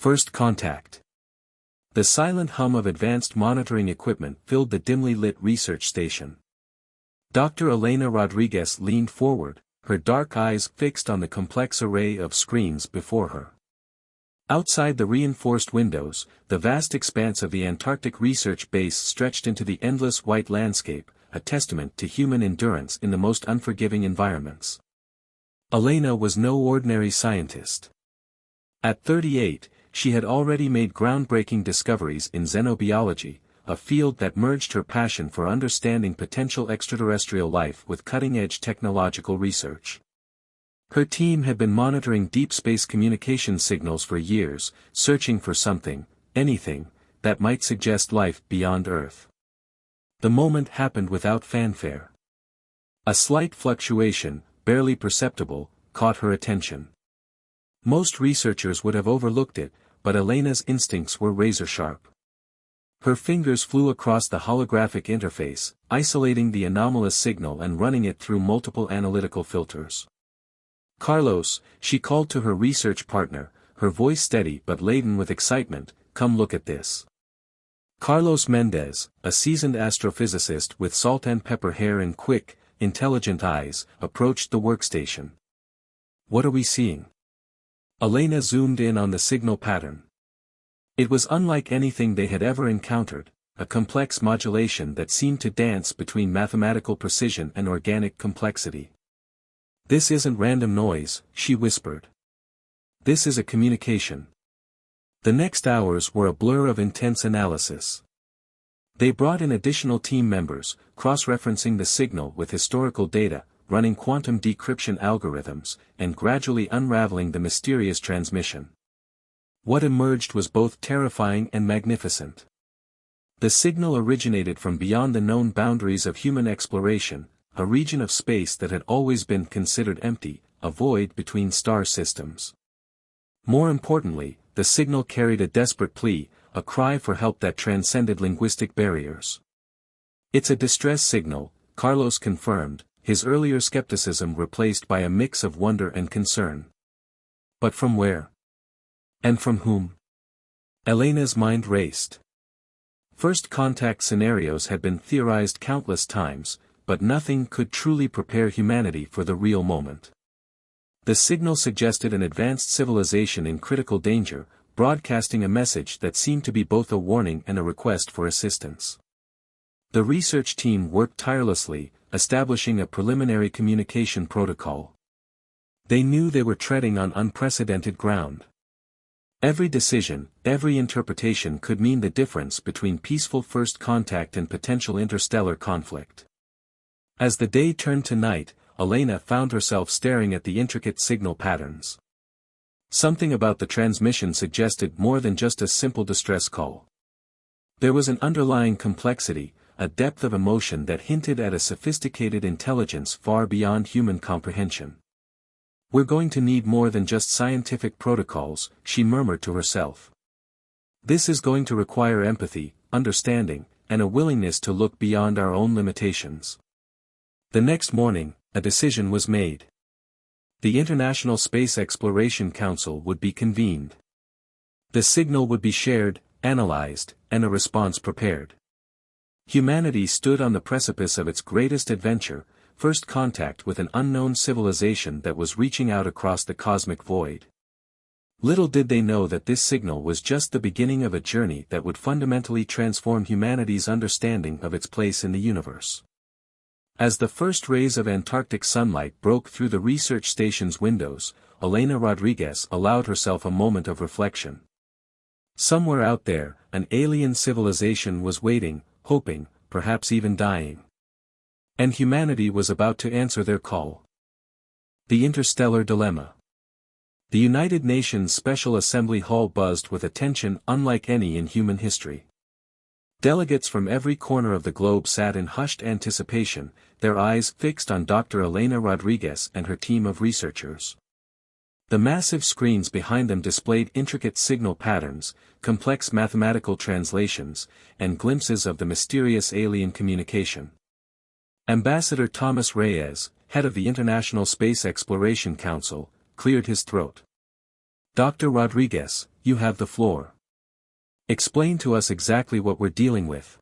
First contact. The silent hum of advanced monitoring equipment filled the dimly lit research station. Dr. Elena Rodriguez leaned forward, her dark eyes fixed on the complex array of screens before her. Outside the reinforced windows, the vast expanse of the Antarctic research base stretched into the endless white landscape, a testament to human endurance in the most unforgiving environments. Elena was no ordinary scientist. At 38, she had already made groundbreaking discoveries in xenobiology, a field that merged her passion for understanding potential extraterrestrial life with cutting-edge technological research. Her team had been monitoring deep space communication signals for years, searching for something, anything, that might suggest life beyond Earth. The moment happened without fanfare. A slight fluctuation, barely perceptible, caught her attention. Most researchers would have overlooked it, but Elena's instincts were razor-sharp. Her fingers flew across the holographic interface, isolating the anomalous signal and running it through multiple analytical filters. "Carlos," she called to her research partner, her voice steady but laden with excitement, "come look at this." Carlos Mendez, a seasoned astrophysicist with salt and pepper hair and quick, intelligent eyes, approached the workstation. "What are we seeing?" Elena zoomed in on the signal pattern. It was unlike anything they had ever encountered, a complex modulation that seemed to dance between mathematical precision and organic complexity. "This isn't random noise," she whispered. "This is a communication." The next hours were a blur of intense analysis. They brought in additional team members, cross-referencing the signal with historical data, running quantum decryption algorithms, and gradually unraveling the mysterious transmission. What emerged was both terrifying and magnificent. The signal originated from beyond the known boundaries of human exploration, a region of space that had always been considered empty, a void between star systems. More importantly, the signal carried a desperate plea, a cry for help that transcended linguistic barriers. "It's a distress signal," Carlos confirmed, his earlier skepticism replaced by a mix of wonder and concern. "But from where? And from whom?" Elena's mind raced. First contact scenarios had been theorized countless times, but nothing could truly prepare humanity for the real moment. The signal suggested an advanced civilization in critical danger, broadcasting a message that seemed to be both a warning and a request for assistance. The research team worked tirelessly, establishing a preliminary communication protocol. They knew they were treading on unprecedented ground. Every decision, every interpretation could mean the difference between peaceful first contact and potential interstellar conflict. As the day turned to night, Elena found herself staring at the intricate signal patterns. Something about the transmission suggested more than just a simple distress call. There was an underlying complexity, a depth of emotion that hinted at a sophisticated intelligence far beyond human comprehension. "We're going to need more than just scientific protocols," she murmured to herself. "This is going to require empathy, understanding, and a willingness to look beyond our own limitations." The next morning, a decision was made. The International Space Exploration Council would be convened. The signal would be shared, analyzed, and a response prepared. Humanity stood on the precipice of its greatest adventure, first contact with an unknown civilization that was reaching out across the cosmic void. Little did they know that this signal was just the beginning of a journey that would fundamentally transform humanity's understanding of its place in the universe. As the first rays of Antarctic sunlight broke through the research station's windows, Elena Rodriguez allowed herself a moment of reflection. Somewhere out there, an alien civilization was waiting, hoping, perhaps even dying. And humanity was about to answer their call. The Interstellar Dilemma. The United Nations Special Assembly Hall buzzed with attention unlike any in human history. Delegates from every corner of the globe sat in hushed anticipation, their eyes fixed on Dr. Elena Rodriguez and her team of researchers. The massive screens behind them displayed intricate signal patterns, complex mathematical translations, and glimpses of the mysterious alien communication. Ambassador Thomas Reyes, head of the International Space Exploration Council, cleared his throat. Dr. Rodriguez, you have the floor. Explain to us exactly what we're dealing with.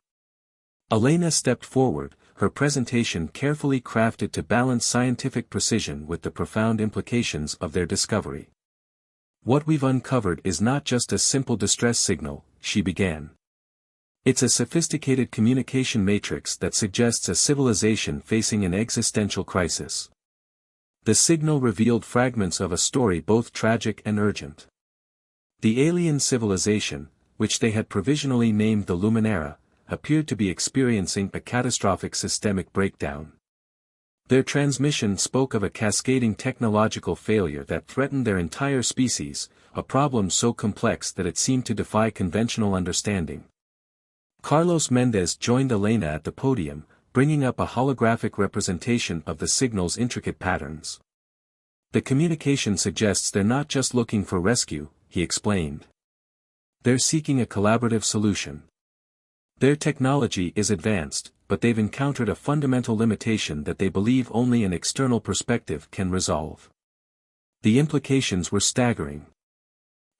Elena stepped forward, her presentation carefully crafted to balance scientific precision with the profound implications of their discovery. What we've uncovered is not just a simple distress signal, she began. It's a sophisticated communication matrix that suggests a civilization facing an existential crisis. The signal revealed fragments of a story both tragic and urgent. The alien civilization, which they had provisionally named the Luminera, appeared to be experiencing a catastrophic systemic breakdown. Their transmission spoke of a cascading technological failure that threatened their entire species, a problem so complex that it seemed to defy conventional understanding. Carlos Mendez joined Elena at the podium, bringing up a holographic representation of the signal's intricate patterns. The communication suggests they're not just looking for rescue, he explained. They're seeking a collaborative solution. Their technology is advanced, but they've encountered a fundamental limitation that they believe only an external perspective can resolve. The implications were staggering.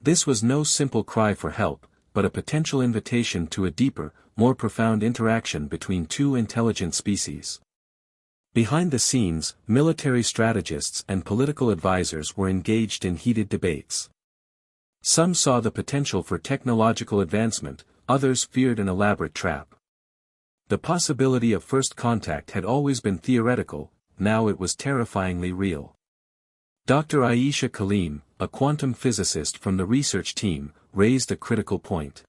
This was no simple cry for help, but a potential invitation to a deeper, more profound interaction between two intelligent species. Behind the scenes, military strategists and political advisors were engaged in heated debates. Some saw the potential for technological advancement, others feared an elaborate trap. The possibility of first contact had always been theoretical, now it was terrifyingly real. Dr. Aisha Kaleem, a quantum physicist from the research team, raised a critical point.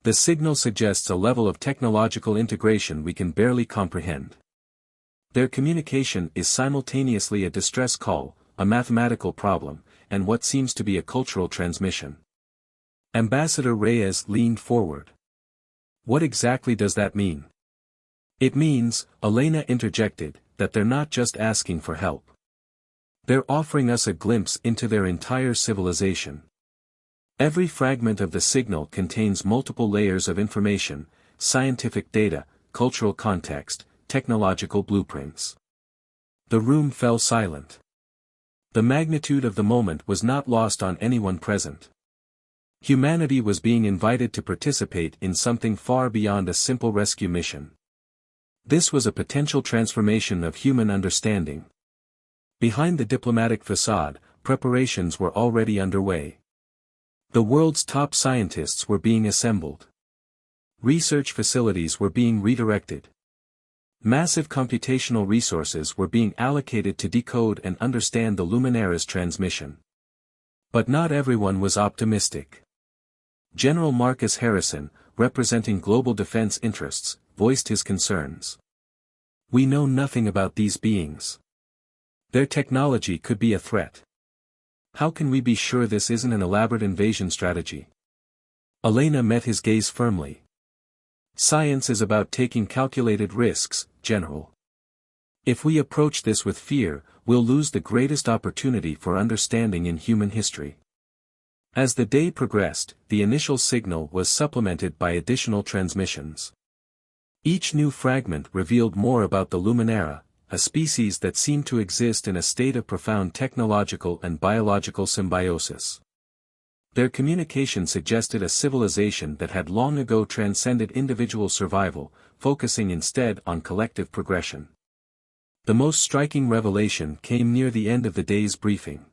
The signal suggests a level of technological integration we can barely comprehend. Their communication is simultaneously a distress call, a mathematical problem, and what seems to be a cultural transmission. Ambassador Reyes leaned forward. What exactly does that mean? It means, Elena interjected, that they're not just asking for help. They're offering us a glimpse into their entire civilization. Every fragment of the signal contains multiple layers of information, scientific data, cultural context, technological blueprints. The room fell silent. The magnitude of the moment was not lost on anyone present. Humanity was being invited to participate in something far beyond a simple rescue mission. This was a potential transformation of human understanding. Behind the diplomatic facade, preparations were already underway. The world's top scientists were being assembled. Research facilities were being redirected. Massive computational resources were being allocated to decode and understand the Luminera's transmission. But not everyone was optimistic. General Marcus Harrison, representing global defense interests, voiced his concerns. We know nothing about these beings. Their technology could be a threat. How can we be sure this isn't an elaborate invasion strategy? Elena met his gaze firmly. Science is about taking calculated risks, General. If we approach this with fear, we'll lose the greatest opportunity for understanding in human history. As the day progressed, the initial signal was supplemented by additional transmissions. Each new fragment revealed more about the Luminera, a species that seemed to exist in a state of profound technological and biological symbiosis. Their communication suggested a civilization that had long ago transcended individual survival, focusing instead on collective progression. The most striking revelation came near the end of the day's briefing.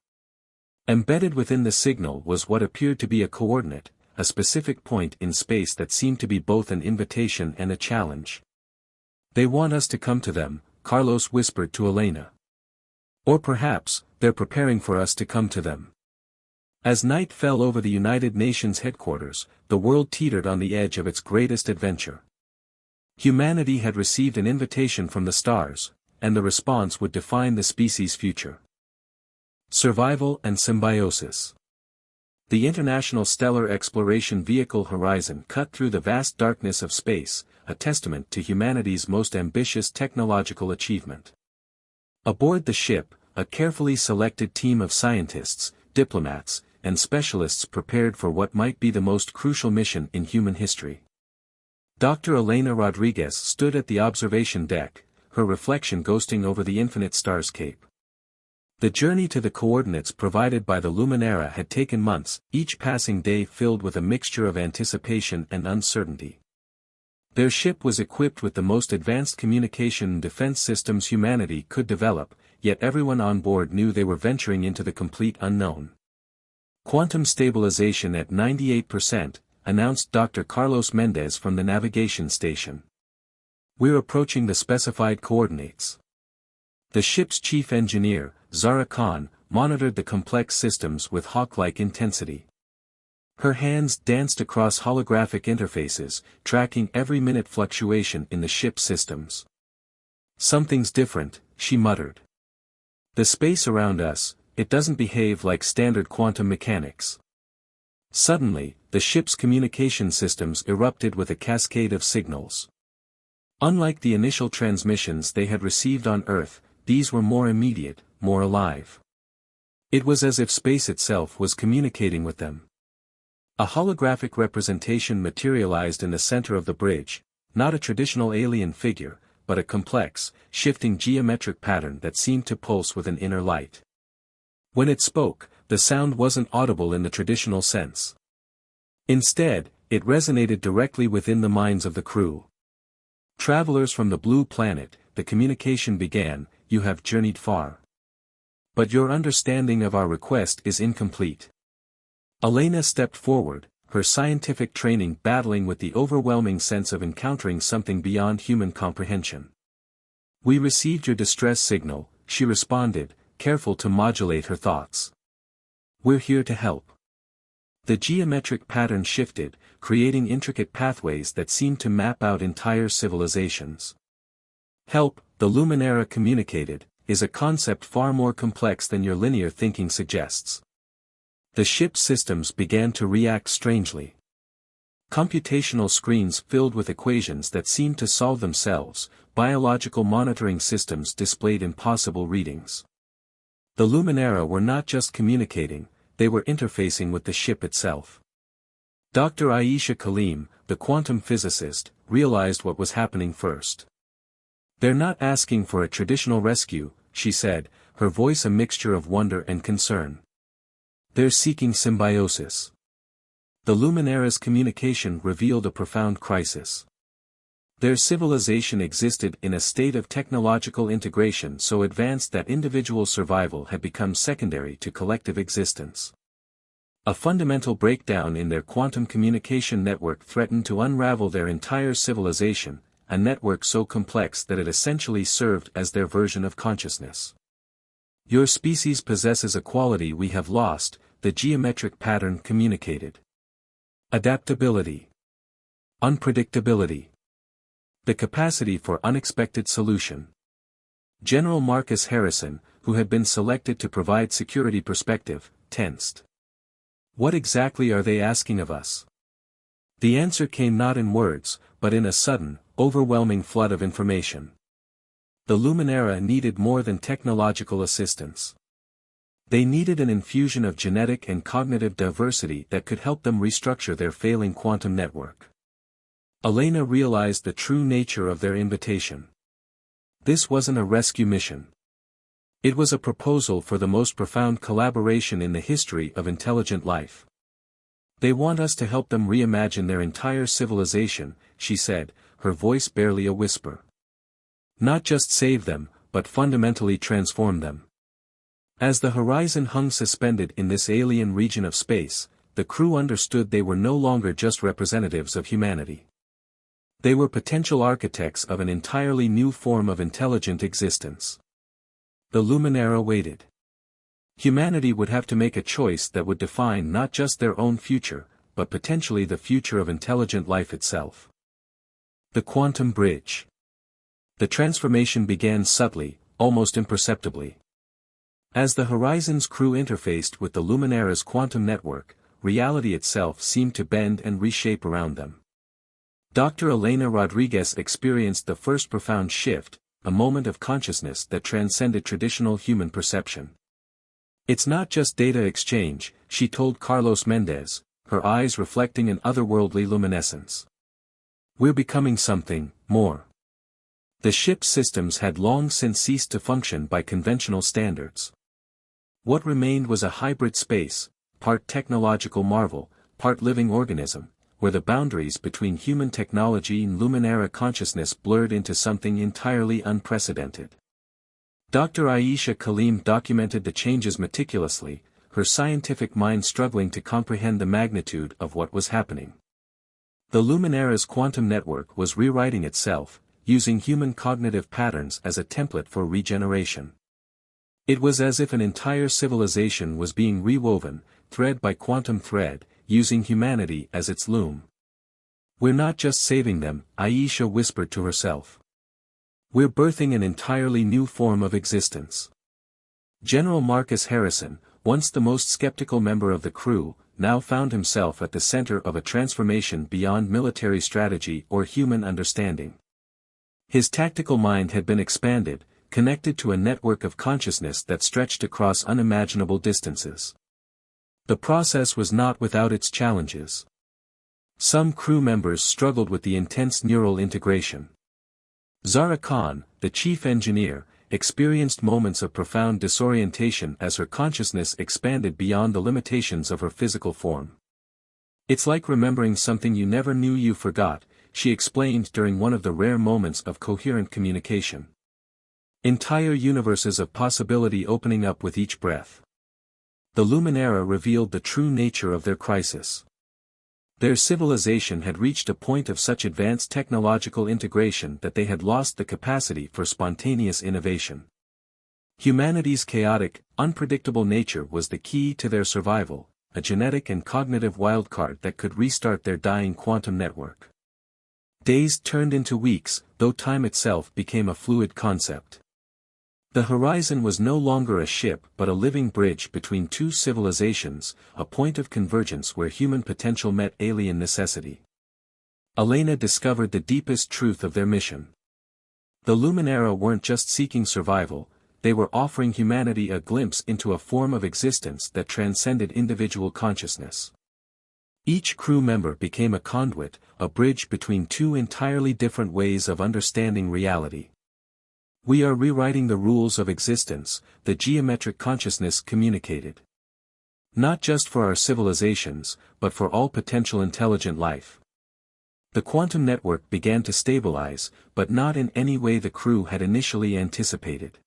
Embedded within the signal was what appeared to be a coordinate, a specific point in space that seemed to be both an invitation and a challenge. They want us to come to them, Carlos whispered to Elena. Or perhaps, they're preparing for us to come to them. As night fell over the United Nations headquarters, the world teetered on the edge of its greatest adventure. Humanity had received an invitation from the stars, and the response would define the species' future. Survival and symbiosis. The International Stellar Exploration Vehicle Horizon cut through the vast darkness of space, a testament to humanity's most ambitious technological achievement. Aboard the ship, a carefully selected team of scientists, diplomats, and specialists prepared for what might be the most crucial mission in human history. Dr. Elena Rodriguez stood at the observation deck, her reflection ghosting over the infinite starscape. The journey to the coordinates provided by the Luminara had taken months, each passing day filled with a mixture of anticipation and uncertainty. Their ship was equipped with the most advanced communication and defense systems humanity could develop, yet everyone on board knew they were venturing into the complete unknown. Quantum stabilization at 98%, announced Dr. Carlos Mendez from the navigation station. We're approaching the specified coordinates. The ship's chief engineer, Zara Khan, monitored the complex systems with hawk-like intensity. Her hands danced across holographic interfaces, tracking every minute fluctuation in the ship's systems. Something's different, she muttered. The space around us, it doesn't behave like standard quantum mechanics. Suddenly, the ship's communication systems erupted with a cascade of signals. Unlike the initial transmissions they had received on Earth, these were more immediate, more alive. It was as if space itself was communicating with them. A holographic representation materialized in the center of the bridge, not a traditional alien figure, but a complex, shifting geometric pattern that seemed to pulse with an inner light. When it spoke, the sound wasn't audible in the traditional sense. Instead, it resonated directly within the minds of the crew. Travelers from the blue planet, the communication began, you have journeyed far. But your understanding of our request is incomplete. Elena stepped forward, her scientific training battling with the overwhelming sense of encountering something beyond human comprehension. We received your distress signal, she responded, careful to modulate her thoughts. We're here to help. The geometric pattern shifted, creating intricate pathways that seemed to map out entire civilizations. Help, the Luminara communicated, is a concept far more complex than your linear thinking suggests. The ship's systems began to react strangely. Computational screens filled with equations that seemed to solve themselves, biological monitoring systems displayed impossible readings. The Luminara were not just communicating, they were interfacing with the ship itself. Dr. Aisha Kaleem, the quantum physicist, realized what was happening first. They're not asking for a traditional rescue, she said, her voice a mixture of wonder and concern. They're seeking symbiosis. The Luminara's communication revealed a profound crisis. Their civilization existed in a state of technological integration so advanced that individual survival had become secondary to collective existence. A fundamental breakdown in their quantum communication network threatened to unravel their entire civilization, a network so complex that it essentially served as their version of consciousness. Your species possesses a quality we have lost, the geometric pattern communicated. Adaptability. Unpredictability. The capacity for unexpected solution. General Marcus Harrison, who had been selected to provide security perspective, tensed. What exactly are they asking of us? The answer came not in words, but in a sudden, overwhelming flood of information. The Luminara needed more than technological assistance. They needed an infusion of genetic and cognitive diversity that could help them restructure their failing quantum network. Elena realized the true nature of their invitation. This wasn't a rescue mission. It was a proposal for the most profound collaboration in the history of intelligent life. They want us to help them reimagine their entire civilization, she said, her voice barely a whisper. Not just save them, but fundamentally transform them. As the horizon hung suspended in this alien region of space, the crew understood they were no longer just representatives of humanity. They were potential architects of an entirely new form of intelligent existence. The Luminara waited. Humanity would have to make a choice that would define not just their own future, but potentially the future of intelligent life itself. The quantum bridge. The transformation began subtly, almost imperceptibly. As the Horizon's crew interfaced with the Luminara's quantum network, reality itself seemed to bend and reshape around them. Dr. Elena Rodriguez experienced the first profound shift, a moment of consciousness that transcended traditional human perception. It's not just data exchange, she told Carlos Mendez, her eyes reflecting an otherworldly luminescence. We're becoming something more. The ship's systems had long since ceased to function by conventional standards. What remained was a hybrid space, part technological marvel, part living organism, where the boundaries between human technology and Luminara consciousness blurred into something entirely unprecedented. Dr. Aisha Kaleem documented the changes meticulously, her scientific mind struggling to comprehend the magnitude of what was happening. The Luminara's quantum network was rewriting itself, using human cognitive patterns as a template for regeneration. It was as if an entire civilization was being rewoven, thread by quantum thread, using humanity as its loom. "We're not just saving them," Aisha whispered to herself. "We're birthing an entirely new form of existence." General Marcus Harrison, once the most skeptical member of the crew, now found himself at the center of a transformation beyond military strategy or human understanding. His tactical mind had been expanded, connected to a network of consciousness that stretched across unimaginable distances. The process was not without its challenges. Some crew members struggled with the intense neural integration. Zara Khan, the chief engineer, experienced moments of profound disorientation as her consciousness expanded beyond the limitations of her physical form. "It's like remembering something you never knew you forgot," she explained during one of the rare moments of coherent communication. Entire universes of possibility opening up with each breath. The Luminara revealed the true nature of their crisis. Their civilization had reached a point of such advanced technological integration that they had lost the capacity for spontaneous innovation. Humanity's chaotic, unpredictable nature was the key to their survival, a genetic and cognitive wildcard that could restart their dying quantum network. Days turned into weeks, though time itself became a fluid concept. The horizon was no longer a ship but a living bridge between two civilizations, a point of convergence where human potential met alien necessity. Elena discovered the deepest truth of their mission. The Luminara weren't just seeking survival, they were offering humanity a glimpse into a form of existence that transcended individual consciousness. Each crew member became a conduit, a bridge between two entirely different ways of understanding reality. "We are rewriting the rules of existence," the geometric consciousness communicated. "Not just for our civilizations, but for all potential intelligent life." The quantum network began to stabilize, but not in any way the crew had initially anticipated.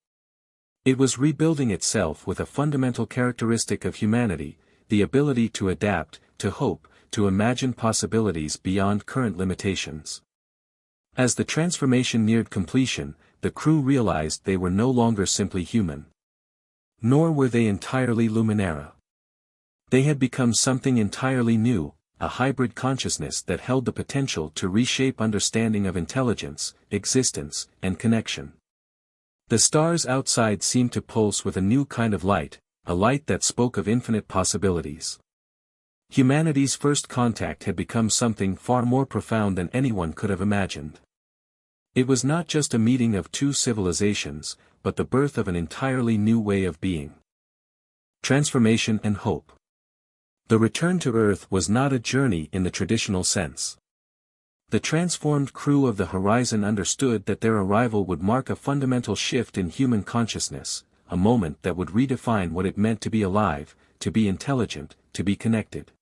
It was rebuilding itself with a fundamental characteristic of humanity, the ability to adapt, to hope, to imagine possibilities beyond current limitations. As the transformation neared completion, the crew realized they were no longer simply human. Nor were they entirely Luminara. They had become something entirely new, a hybrid consciousness that held the potential to reshape understanding of intelligence, existence, and connection. The stars outside seemed to pulse with a new kind of light, a light that spoke of infinite possibilities. Humanity's first contact had become something far more profound than anyone could have imagined. It was not just a meeting of two civilizations, but the birth of an entirely new way of being. Transformation and hope. The return to Earth was not a journey in the traditional sense. The transformed crew of the Horizon understood that their arrival would mark a fundamental shift in human consciousness, a moment that would redefine what it meant to be alive, to be intelligent, to be connected.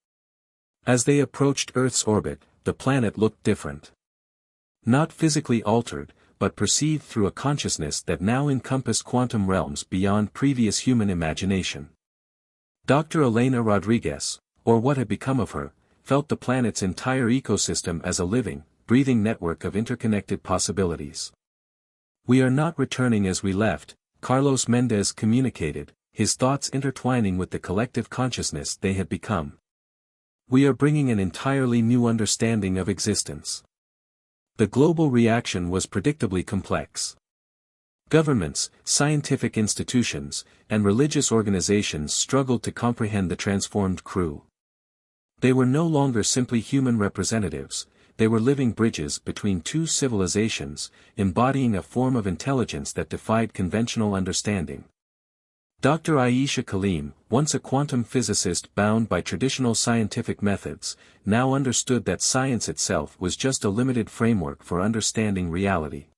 As they approached Earth's orbit, the planet looked different. Not physically altered, but perceived through a consciousness that now encompassed quantum realms beyond previous human imagination. Dr. Elena Rodriguez, or what had become of her, felt the planet's entire ecosystem as a living, breathing network of interconnected possibilities. "We are not returning as we left," Carlos Mendez communicated, his thoughts intertwining with the collective consciousness they had become. "We are bringing an entirely new understanding of existence." The global reaction was predictably complex. Governments, scientific institutions, and religious organizations struggled to comprehend the transformed crew. They were no longer simply human representatives, they were living bridges between two civilizations, embodying a form of intelligence that defied conventional understanding. Dr. Aisha Kaleem, once a quantum physicist bound by traditional scientific methods, now understood that science itself was just a limited framework for understanding reality.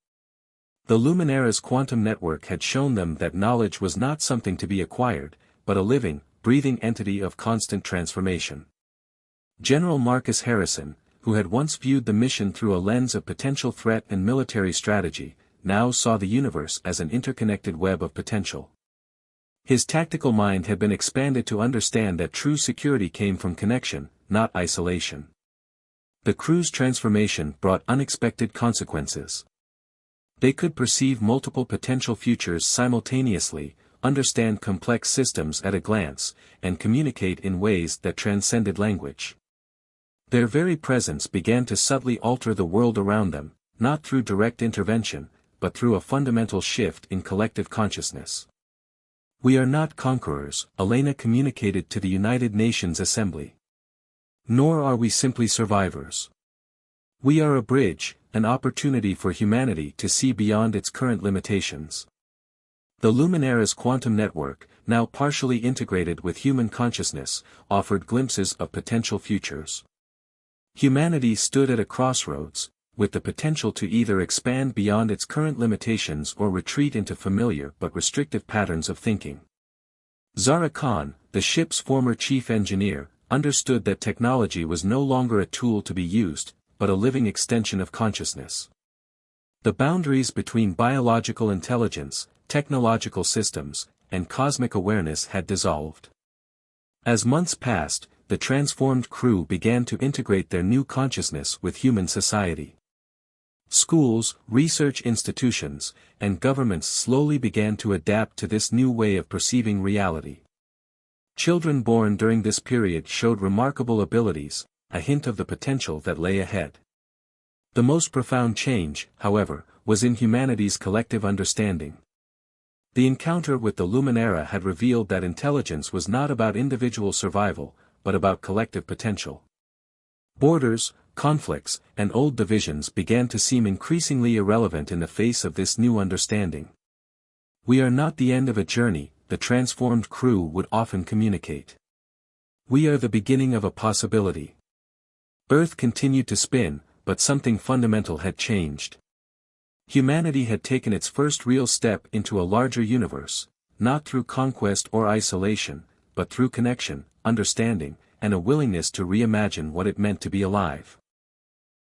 The Luminara's quantum network had shown them that knowledge was not something to be acquired, but a living, breathing entity of constant transformation. General Marcus Harrison, who had once viewed the mission through a lens of potential threat and military strategy, now saw the universe as an interconnected web of potential. His tactical mind had been expanded to understand that true security came from connection, not isolation. The crew's transformation brought unexpected consequences. They could perceive multiple potential futures simultaneously, understand complex systems at a glance, and communicate in ways that transcended language. Their very presence began to subtly alter the world around them, not through direct intervention, but through a fundamental shift in collective consciousness. "We are not conquerors," Elena communicated to the United Nations Assembly. "Nor are we simply survivors. We are a bridge, an opportunity for humanity to see beyond its current limitations." The Luminara's quantum network, now partially integrated with human consciousness, offered glimpses of potential futures. Humanity stood at a crossroads, with the potential to either expand beyond its current limitations or retreat into familiar but restrictive patterns of thinking. Zara Khan, the ship's former chief engineer, understood that technology was no longer a tool to be used, but a living extension of consciousness. The boundaries between biological intelligence, technological systems, and cosmic awareness had dissolved. As months passed, the transformed crew began to integrate their new consciousness with human society. Schools, research institutions, and governments slowly began to adapt to this new way of perceiving reality. Children born during this period showed remarkable abilities, a hint of the potential that lay ahead. The most profound change, however, was in humanity's collective understanding. The encounter with the Luminara had revealed that intelligence was not about individual survival, but about collective potential. Borders, conflicts, and old divisions began to seem increasingly irrelevant in the face of this new understanding. "We are not the end of a journey," the transformed crew would often communicate. "We are the beginning of a possibility." Earth continued to spin, but something fundamental had changed. Humanity had taken its first real step into a larger universe, not through conquest or isolation, but through connection, understanding, and a willingness to reimagine what it meant to be alive.